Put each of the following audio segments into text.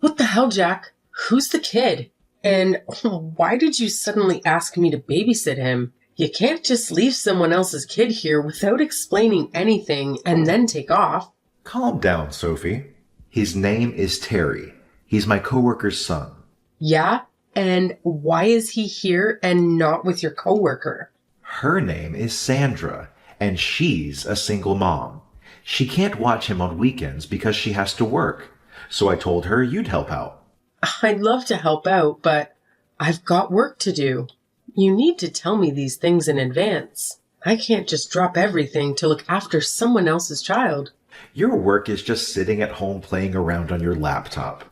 What the hell, Jack? Who's the kid? And why did you suddenly ask me to babysit him? You can't just leave someone else's kid here without explaining anything and then take off. Calm down, Sophie. His name is Terry. He's my coworker's son. Yeah? And why is he here and not with your coworker? Her name is Sandra, and she's a single mom. She can't watch him on weekends because she has to work. So I told her you'd help out. I'd love to help out, but I've got work to do. You need to tell me these things in advance. I can't just drop everything to look after someone else's child. Your work is just sitting at home playing around on your laptop.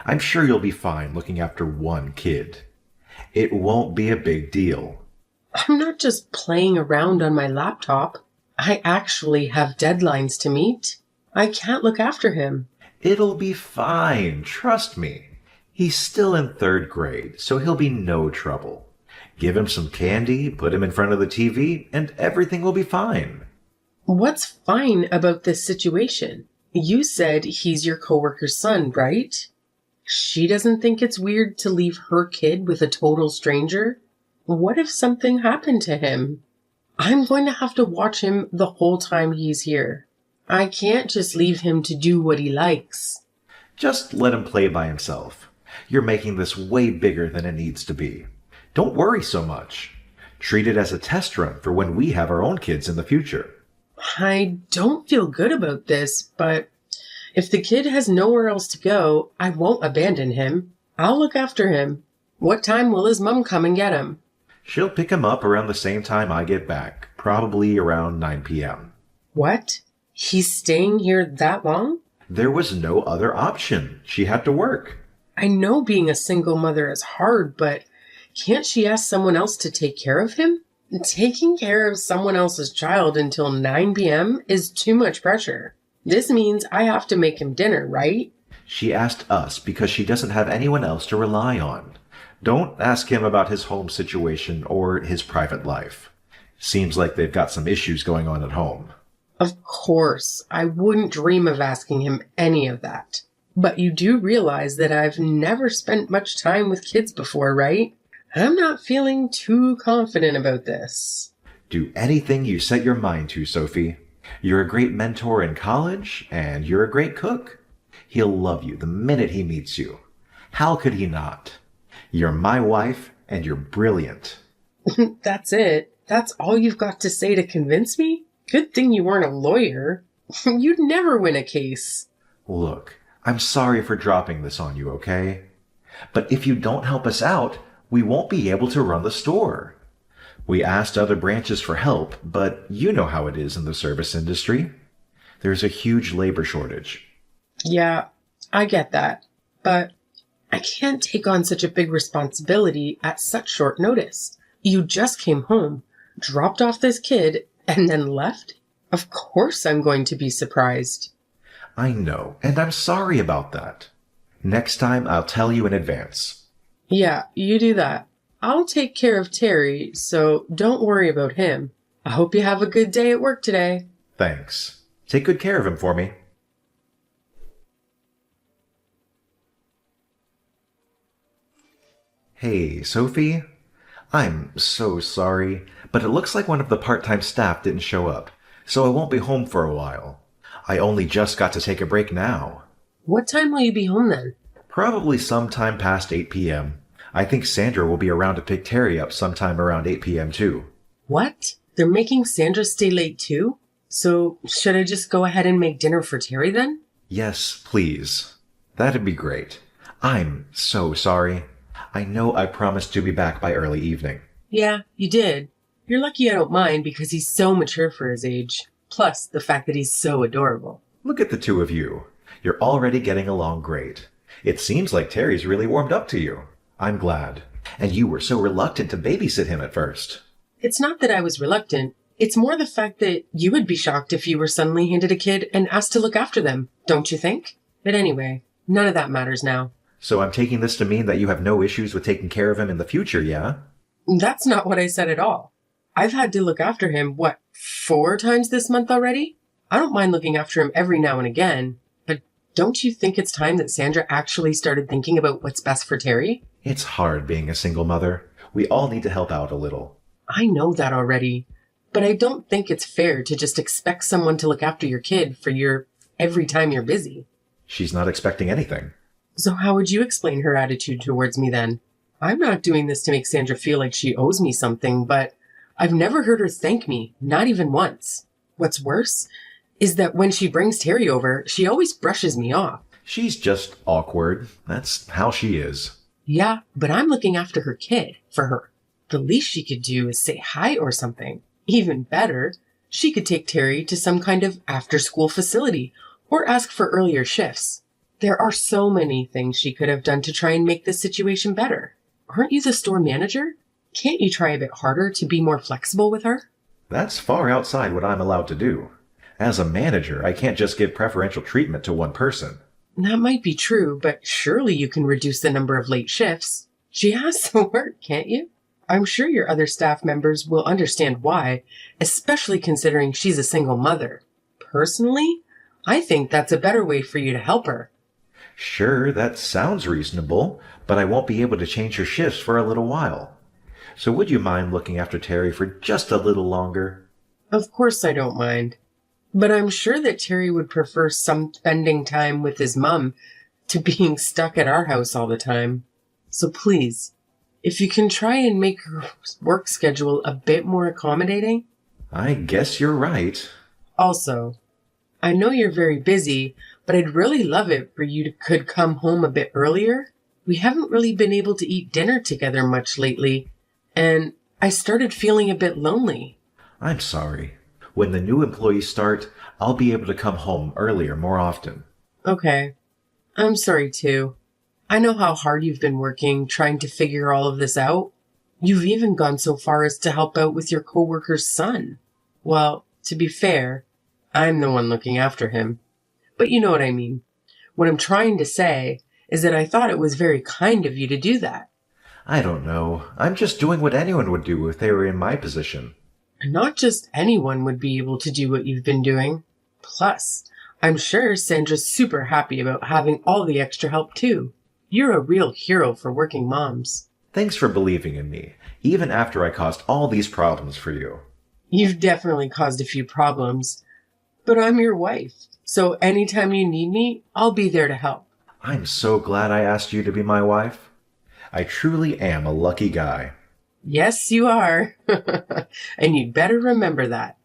I'm sure you'll be fine looking after one kid. It won't be a big deal. I'm not just playing around on my laptop. I actually have deadlines to meet. I can't look after him. It'll be fine, trust me. He's still in 3rd grade, so he'll be no trouble. Give him some candy, put him in front of the TV, and everything will be fine. What's fine about this situation? You said he's your coworker's son, right? She doesn't think it's weird to leave her kid with a total stranger? What if something happened to him? I'm going to have to watch him the whole time he's here. I can't just leave him to do what he likes. Just let him play by himself. You're making this way bigger than it needs to be. Don't worry so much. Treat it as a test run for when we have our own kids in the future. I don't feel good about this, but if the kid has nowhere else to go, I won't abandon him. I'll look after him. What time will his mom come and get him? She'll pick him up around the same time I get back, probably around 9 p.m. What? He's staying here that long? There was no other option. She had to work. I know being a single mother is hard, but can't she ask someone else to take care of him? Taking care of someone else's child until 9 p.m. is too much pressure. This means I have to make him dinner, right? She asked us because she doesn't have anyone else to rely on. Don't ask him about his home situation or his private life. Seems like they've got some issues going on at home. Of course, I wouldn't dream of asking him any of that. But you do realize that I've never spent much time with kids before, right? I'm not feeling too confident about this. Do anything you set your mind to, Sophie. You're a great mentor in college, and you're a great cook. He'll love you the minute he meets you. How could he not? You're my wife, and you're brilliant. That's it? That's all you've got to say to convince me? Good thing you weren't a lawyer. You'd never win a case. Look, I'm sorry for dropping this on you, okay? But if you don't help us out, we won't be able to run the store. We asked other branches for help, but you know how it is in the service industry. There's a huge labor shortage. Yeah, I get that. But I can't take on such a big responsibility at such short notice. You just came home, dropped off this kid, and then left? Of course I'm going to be surprised. I know, and I'm sorry about that. Next time I'll tell you in advance. Yeah, you do that. I'll take care of Terry, so don't worry about him. I hope you have a good day at work today. Thanks. Take good care of him for me. Hey, Sophie. I'm so sorry, but it looks like one of the part-time staff didn't show up, so I won't be home for a while. I only just got to take a break now. What time will you be home then? Probably sometime past 8 p.m. I think Sandra will be around to pick Terry up sometime around 8 p.m. too. What? They're making Sandra stay late too? So should I just go ahead and make dinner for Terry then? Yes, please. That'd be great. I'm so sorry. I know I promised to be back by early evening. Yeah, you did. You're lucky I don't mind because he's so mature for his age. Plus, the fact that he's so adorable. Look at the two of you. You're already getting along great. It seems like Terry's really warmed up to you. I'm glad. And you were so reluctant to babysit him at first. It's not that I was reluctant. It's more the fact that you would be shocked if you were suddenly handed a kid and asked to look after them, don't you think? But anyway, none of that matters now. So I'm taking this to mean that you have no issues with taking care of him in the future, yeah? That's not what I said at all. I've had to look after him, 4 times this month already? I don't mind looking after him every now and again, but Don't you think it's time that Sandra actually started thinking about what's best for Terry? It's hard being a single mother. We all need to help out a little. I know that already, but I don't think it's fair to just expect someone to look after your kid for your every time you're busy. She's not expecting anything. So how would you explain her attitude towards me then? I'm not doing this to make Sandra feel like she owes me something, but I've never heard her thank me, not even once. What's worse is that when she brings Terry over, she always brushes me off. She's just awkward. That's how she is. Yeah, but I'm looking after her kid for her. The least she could do is say hi or something. Even better, she could take Terry to some kind of after-school facility or ask for earlier shifts. There are so many things she could have done to try and make this situation better. Aren't you the store manager? Can't you try a bit harder to be more flexible with her? That's far outside what I'm allowed to do. As a manager, I can't just give preferential treatment to one person. That might be true, but surely you can reduce the number of late shifts. She has to work, can't you? I'm sure your other staff members will understand why, especially considering she's a single mother. Personally, I think that's a better way for you to help her. Sure, that sounds reasonable, but I won't be able to change her shifts for a little while. So would you mind looking after Terry for just a little longer? Of course I don't mind. But I'm sure that Terry would prefer some spending time with his mom to being stuck at our house all the time. So please, if you can try and make her work schedule a bit more accommodating. I guess you're right. Also, I know you're very busy, but I'd really love it for you to could come home a bit earlier. We haven't really been able to eat dinner together much lately, and I started feeling a bit lonely. I'm sorry. When the new employees start, I'll be able to come home earlier more often. Okay. I'm sorry too. I know how hard you've been working trying to figure all of this out. You've even gone so far as to help out with your coworker's son. Well, to be fair, I'm the one looking after him. But you know what I mean. What I'm trying to say is that I thought it was very kind of you to do that. I don't know. I'm just doing what anyone would do if they were in my position. And not just anyone would be able to do what you've been doing. Plus, I'm sure Sandra's super happy about having all the extra help too. You're a real hero for working moms. Thanks for believing in me, even after I caused all these problems for you. You've definitely caused a few problems. But I'm your wife, so anytime you need me, I'll be there to help. I'm so glad I asked you to be my wife. I truly am a lucky guy. Yes, you are. And you'd better remember that.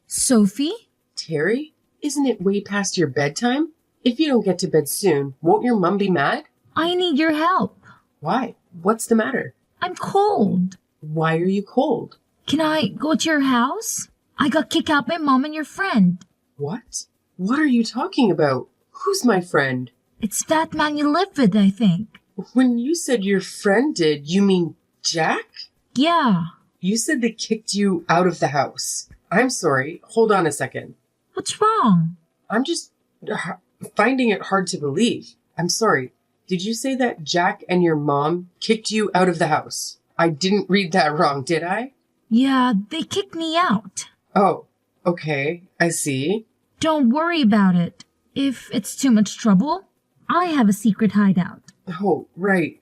Sophie? Terry, isn't it way past your bedtime? If you don't get to bed soon, won't your mum be mad? I need your help. Why? What's the matter? I'm cold. Why are you cold? Can I go to your house? I got kicked out by Mom and your friend. What? What are you talking about? Who's my friend? It's that man you live with, I think. When you said your friend did, you mean Jack? Yeah. You said they kicked you out of the house. I'm sorry. Hold on a second. What's wrong? I'm just finding it hard to believe. I'm sorry. Did you say that Jack and your mom kicked you out of the house? I didn't read that wrong, did I? Yeah, they kicked me out. Oh, okay. I see. Don't worry about it. If it's too much trouble, I have a secret hideout. Oh, right.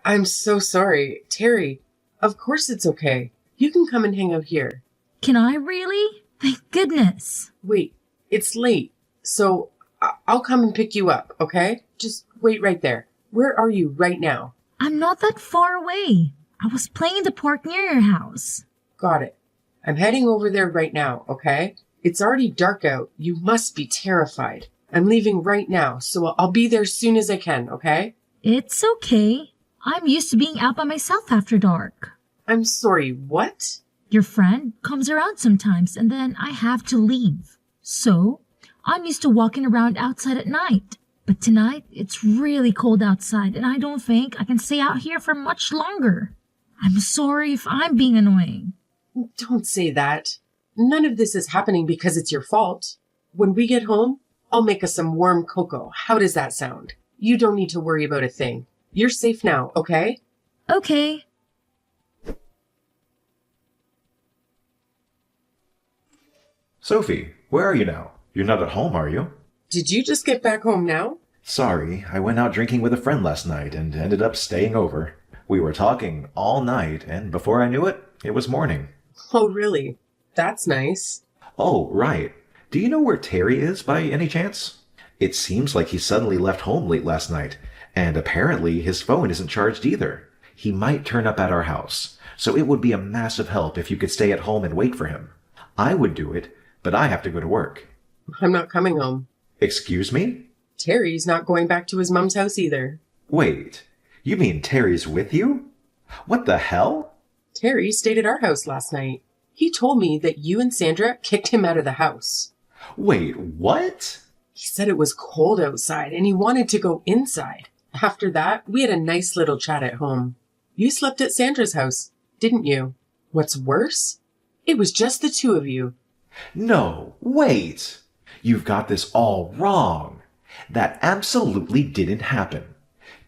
I'm so sorry. Terry, of course it's okay. You can come and hang out here. Can I really? Thank goodness. Wait, it's late. So I'll come and pick you up, okay? Just wait right there. Where are you right now? I'm not that far away. I was playing in the park near your house. Got it. I'm heading over there right now, okay? It's already dark out. You must be terrified. I'm leaving right now, so I'll be there as soon as I can, okay? It's okay. I'm used to being out by myself after dark. I'm sorry, what? Your friend comes around sometimes and then I have to leave. So, I'm used to walking around outside at night. But tonight, it's really cold outside and I don't think I can stay out here for much longer. I'm sorry if I'm being annoying. Don't say that. None of this is happening because it's your fault. When we get home, I'll make us some warm cocoa. How does that sound? You don't need to worry about a thing. You're safe now, okay? Okay. Sophie, where are you now? You're not at home, are you? Did you just get back home now? Sorry, I went out drinking with a friend last night and ended up staying over. We were talking all night, and before I knew it, it was morning. Oh, really? That's nice. Oh, right. Do you know where Terry is by any chance? It seems like he suddenly left home late last night, and apparently his phone isn't charged either. He might turn up at our house, so it would be a massive help if you could stay at home and wait for him. I would do it, but I have to go to work. I'm not coming home. Excuse me? Terry's not going back to his mom's house either. Wait, you mean Terry's with you? What the hell? Terry stayed at our house last night. He told me that you and Sandra kicked him out of the house. Wait, what? He said it was cold outside and he wanted to go inside. After that, we had a nice little chat at home. You slept at Sandra's house, didn't you? What's worse? It was just the two of you. No, wait. You've got this all wrong. That absolutely didn't happen.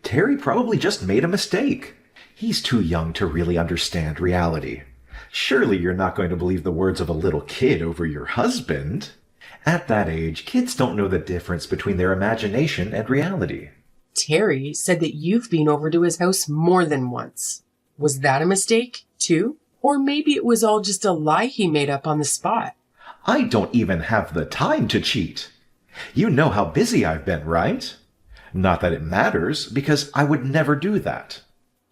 Terry probably just made a mistake. He's too young to really understand reality. Surely you're not going to believe the words of a little kid over your husband. At that age, kids don't know the difference between their imagination and reality. Terry said that you've been over to his house more than once. Was that a mistake, too? Or maybe it was all just a lie he made up on the spot. I don't even have the time to cheat. You know how busy I've been, right? Not that it matters, because I would never do that.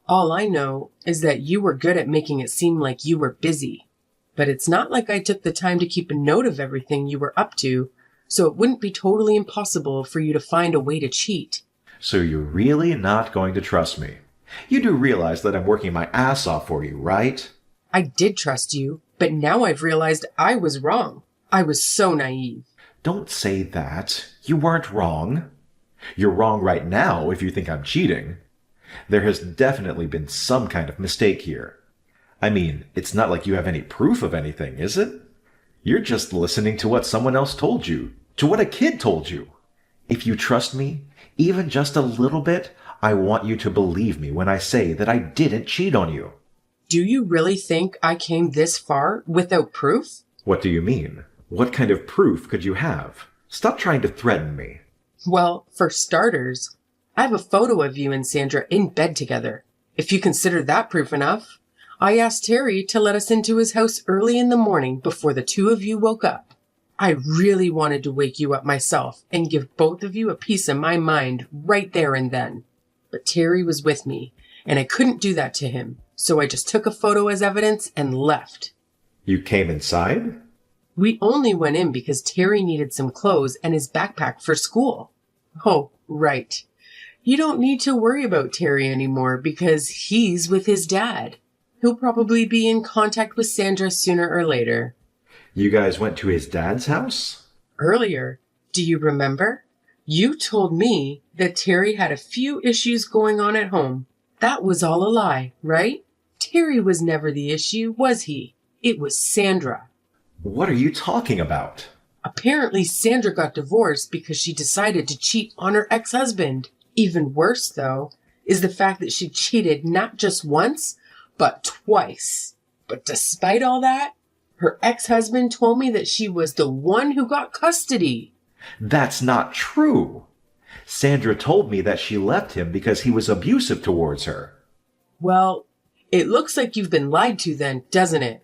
All I know is that you were good at making it seem like you were busy. But it's not like I took the time to keep a note of everything you were up to, so it wouldn't be totally impossible for you to find a way to cheat. So you're really not going to trust me. You do realize that I'm working my ass off for you, right? I did trust you, but now I've realized I was wrong. I was so naive. Don't say that. You weren't wrong. You're wrong right now if you think I'm cheating. There has definitely been some kind of mistake here. I mean, it's not like you have any proof of anything, is it? You're just listening to what someone else told you, to what a kid told you. If you trust me, even just a little bit, I want you to believe me when I say that I didn't cheat on you. Do you really think I came this far without proof? What do you mean? What kind of proof could you have? Stop trying to threaten me. Well, for starters, I have a photo of you and Sandra in bed together. If you consider that proof enough, I asked Terry to let us into his house early in the morning before the two of you woke up. I really wanted to wake you up myself and give both of you a piece of my mind right there and then. But Terry was with me, and I couldn't do that to him, so I just took a photo as evidence and left. You came inside? We only went in because Terry needed some clothes and his backpack for school. Oh, right. You don't need to worry about Terry anymore because he's with his dad. He'll probably be in contact with Sandra sooner or later. You guys went to his dad's house? Earlier, do you remember? You told me that Terry had a few issues going on at home. That was all a lie, right? Terry was never the issue, was he? It was Sandra. What are you talking about? Apparently, Sandra got divorced because she decided to cheat on her ex-husband. Even worse, though, is the fact that she cheated not just once, but twice. But despite all that, her ex-husband told me that she was the one who got custody. That's not true. Sandra told me that she left him because he was abusive towards her. Well, it looks like you've been lied to then, doesn't it?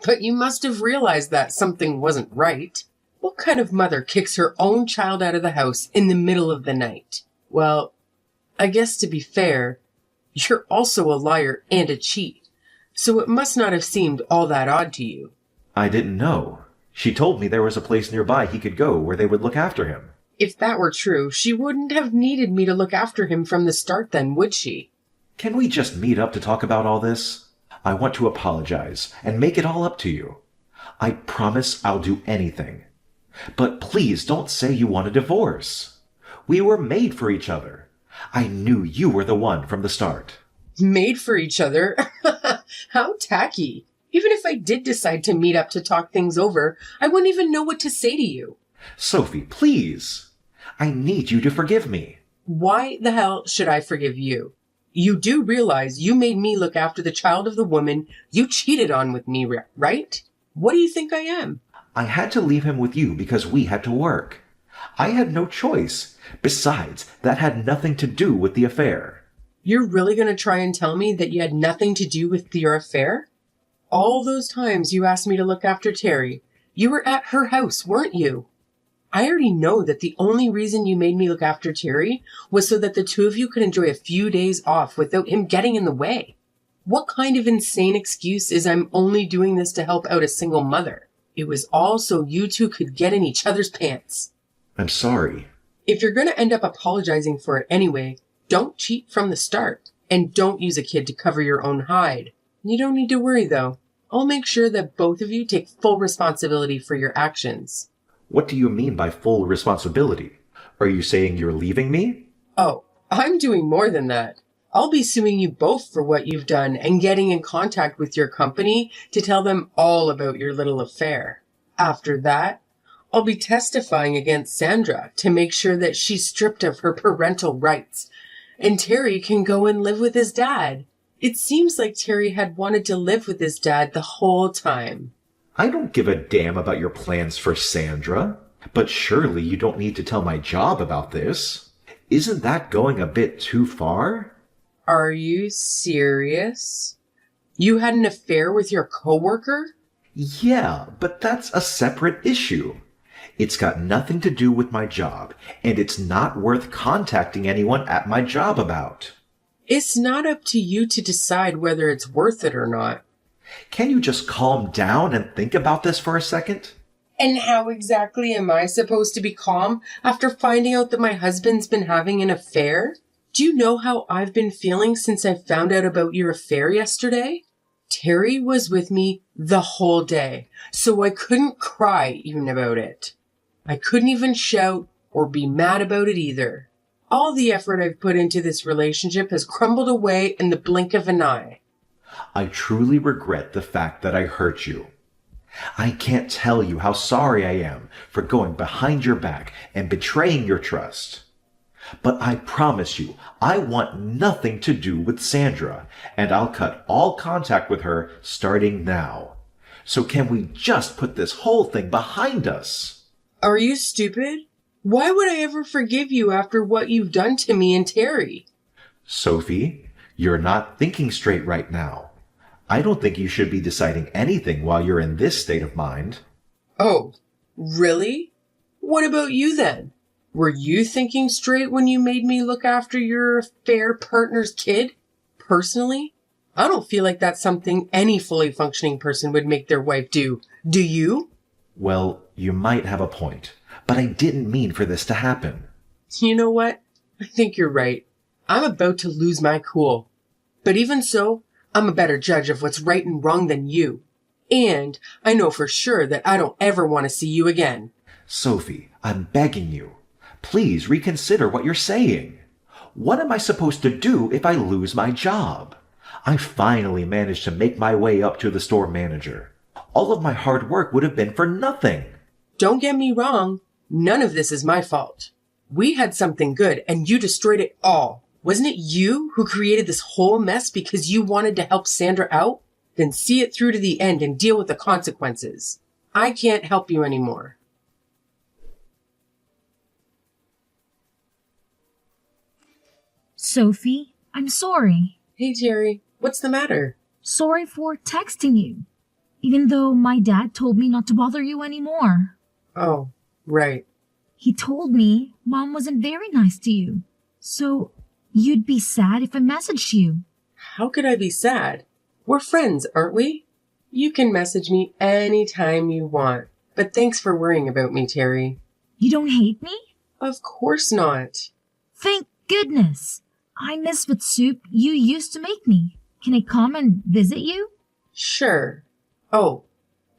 But you must have realized that something wasn't right. What kind of mother kicks her own child out of the house in the middle of the night? Well, I guess to be fair, you're also a liar and a cheat, so it must not have seemed all that odd to you. I didn't know. She told me there was a place nearby he could go where they would look after him. If that were true, she wouldn't have needed me to look after him from the start then, would she? Can we just meet up to talk about all this? I want to apologize and make it all up to you. I promise I'll do anything. But please don't say you want a divorce. We were made for each other. I knew you were the one from the start. Made for each other? How tacky. Even if I did decide to meet up to talk things over, I wouldn't even know what to say to you. Sophie, please. I need you to forgive me. Why the hell should I forgive you? You do realize you made me look after the child of the woman you cheated on with me, right? What do you think I am? I had to leave him with you because we had to work. I had no choice. Besides, that had nothing to do with the affair. You're really going to try and tell me that you had nothing to do with your affair? All those times you asked me to look after Terry, you were at her house, weren't you? I already know that the only reason you made me look after Terry was so that the two of you could enjoy a few days off without him getting in the way. What kind of insane excuse is I'm only doing this to help out a single mother? It was all so you two could get in each other's pants. I'm sorry. If you're going to end up apologizing for it anyway, don't cheat from the start. And don't use a kid to cover your own hide. You don't need to worry, though. I'll make sure that both of you take full responsibility for your actions. What do you mean by full responsibility? Are you saying you're leaving me? Oh, I'm doing more than that. I'll be suing you both for what you've done and getting in contact with your company to tell them all about your little affair. After that, I'll be testifying against Sandra to make sure that she's stripped of her parental rights and Terry can go and live with his dad. It seems like Terry had wanted to live with his dad the whole time. I don't give a damn about your plans for Sandra. But surely you don't need to tell my job about this. Isn't that going a bit too far? Are you serious? You had an affair with your coworker? Yeah, but that's a separate issue. It's got nothing to do with my job, and it's not worth contacting anyone at my job about. It's not up to you to decide whether it's worth it or not. Can you just calm down and think about this for a second? And how exactly am I supposed to be calm after finding out that my husband's been having an affair? Do you know how I've been feeling since I found out about your affair yesterday? Terry was with me the whole day, so I couldn't cry even about it. I couldn't even shout or be mad about it either. All the effort I've put into this relationship has crumbled away in the blink of an eye. I truly regret the fact that I hurt you. I can't tell you how sorry I am for going behind your back and betraying your trust. But I promise you, I want nothing to do with Sandra, and I'll cut all contact with her starting now. So can we just put this whole thing behind us? Are you stupid? Why would I ever forgive you after what you've done to me and Terry? Sophie, you're not thinking straight right now. I don't think you should be deciding anything while you're in this state of mind. Oh, really? What about you then? Were you thinking straight when you made me look after your affair partner's kid? Personally, I don't feel like that's something any fully functioning person would make their wife do. Do you? Well, you might have a point, but I didn't mean for this to happen. You know what? I think you're right. I'm about to lose my cool. But even so, I'm a better judge of what's right and wrong than you. And I know for sure that I don't ever want to see you again. Sophie, I'm begging you. Please reconsider what you're saying. What am I supposed to do if I lose my job? I finally managed to make my way up to the store manager. All of my hard work would have been for nothing. Don't get me wrong. None of this is my fault. We had something good and you destroyed it all. Wasn't it you who created this whole mess because you wanted to help Sandra out? Then see it through to the end and deal with the consequences. I can't help you anymore. Sophie, I'm sorry. Hey, Terry, what's the matter? Sorry for texting you, even though my dad told me not to bother you anymore. Oh, right. He told me Mom wasn't very nice to you, so you'd be sad if I messaged you. How could I be sad? We're friends, aren't we? You can message me anytime you want. But thanks for worrying about me, Terry. You don't hate me? Of course not. Thank goodness. I miss the soup you used to make me. Can I come and visit you? Sure. Oh,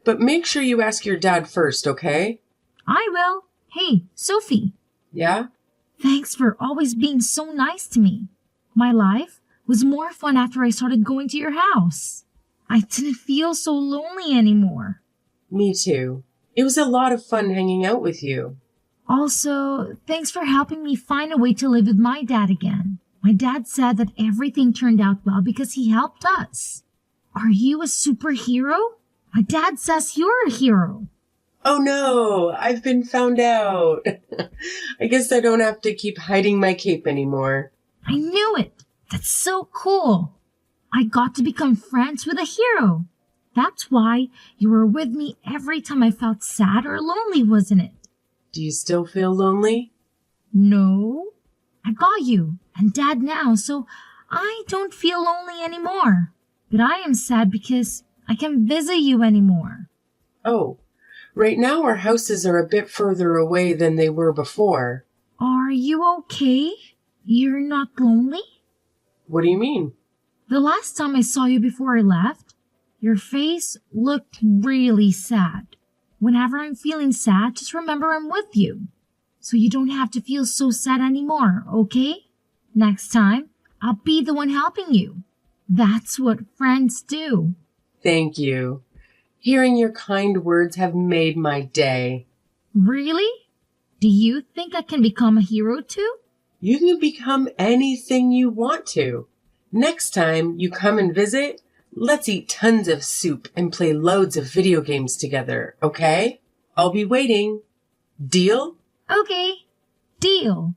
but make sure you ask your dad first, okay? I will. Hey, Sophie. Yeah? Thanks for always being so nice to me. My life was more fun after I started going to your house. I didn't feel so lonely anymore. Me too. It was a lot of fun hanging out with you. Also, thanks for helping me find a way to live with my dad again. My dad said that everything turned out well because he helped us. Are you a superhero? My dad says you're a hero. Oh no, I've been found out. I guess I don't have to keep hiding my cape anymore. I knew it. That's so cool. I got to become friends with a hero. That's why you were with me every time I felt sad or lonely, wasn't it? Do you still feel lonely? No. I got you and Dad now, so I don't feel lonely anymore. But I am sad because I can't visit you anymore. Oh, right now our houses are a bit further away than they were before. Are you okay? You're not lonely? What do you mean? The last time I saw you before I left, your face looked really sad. Whenever I'm feeling sad, just remember I'm with you. So you don't have to feel so sad anymore, okay? Next time, I'll be the one helping you. That's what friends do. Thank you. Hearing your kind words have made my day. Really? Do you think I can become a hero too? You can become anything you want to. Next time you come and visit, let's eat tons of soup and play loads of video games together, okay? I'll be waiting. Deal? Okay, deal.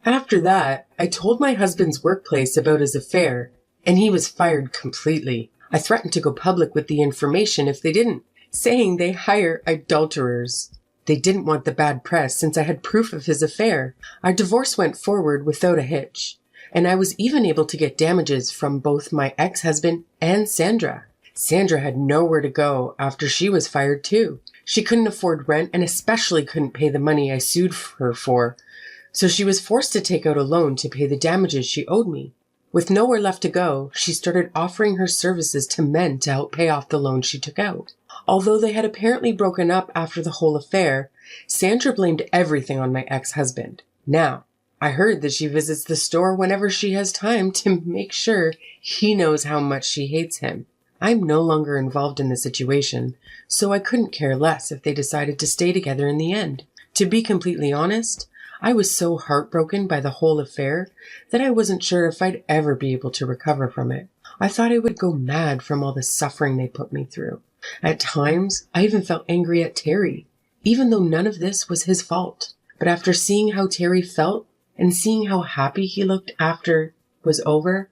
After that, I told my husband's workplace about his affair, and he was fired completely. I threatened to go public with the information if they didn't, saying they hire adulterers. They didn't want the bad press since I had proof of his affair. Our divorce went forward without a hitch, and I was even able to get damages from both my ex-husband and Sandra. Sandra had nowhere to go after she was fired too. She couldn't afford rent and especially couldn't pay the money I sued her for, so she was forced to take out a loan to pay the damages she owed me. With nowhere left to go, she started offering her services to men to help pay off the loan she took out. Although they had apparently broken up after the whole affair, Sandra blamed everything on my ex-husband. Now, I heard that she visits the store whenever she has time to make sure he knows how much she hates him. I'm no longer involved in the situation, so I couldn't care less if they decided to stay together in the end. To be completely honest, I was so heartbroken by the whole affair that I wasn't sure if I'd ever be able to recover from it. I thought I would go mad from all the suffering they put me through. At times, I even felt angry at Terry, even though none of this was his fault. But after seeing how Terry felt and seeing how happy he looked after it was over,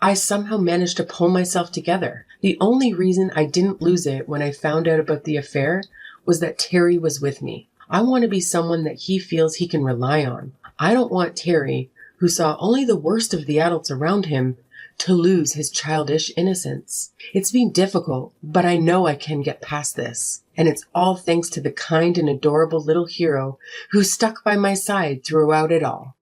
I somehow managed to pull myself together. The only reason I didn't lose it when I found out about the affair was that Terry was with me. I want to be someone that he feels he can rely on. I don't want Terry, who saw only the worst of the adults around him, to lose his childish innocence. It's been difficult, but I know I can get past this. And it's all thanks to the kind and adorable little hero who stuck by my side throughout it all.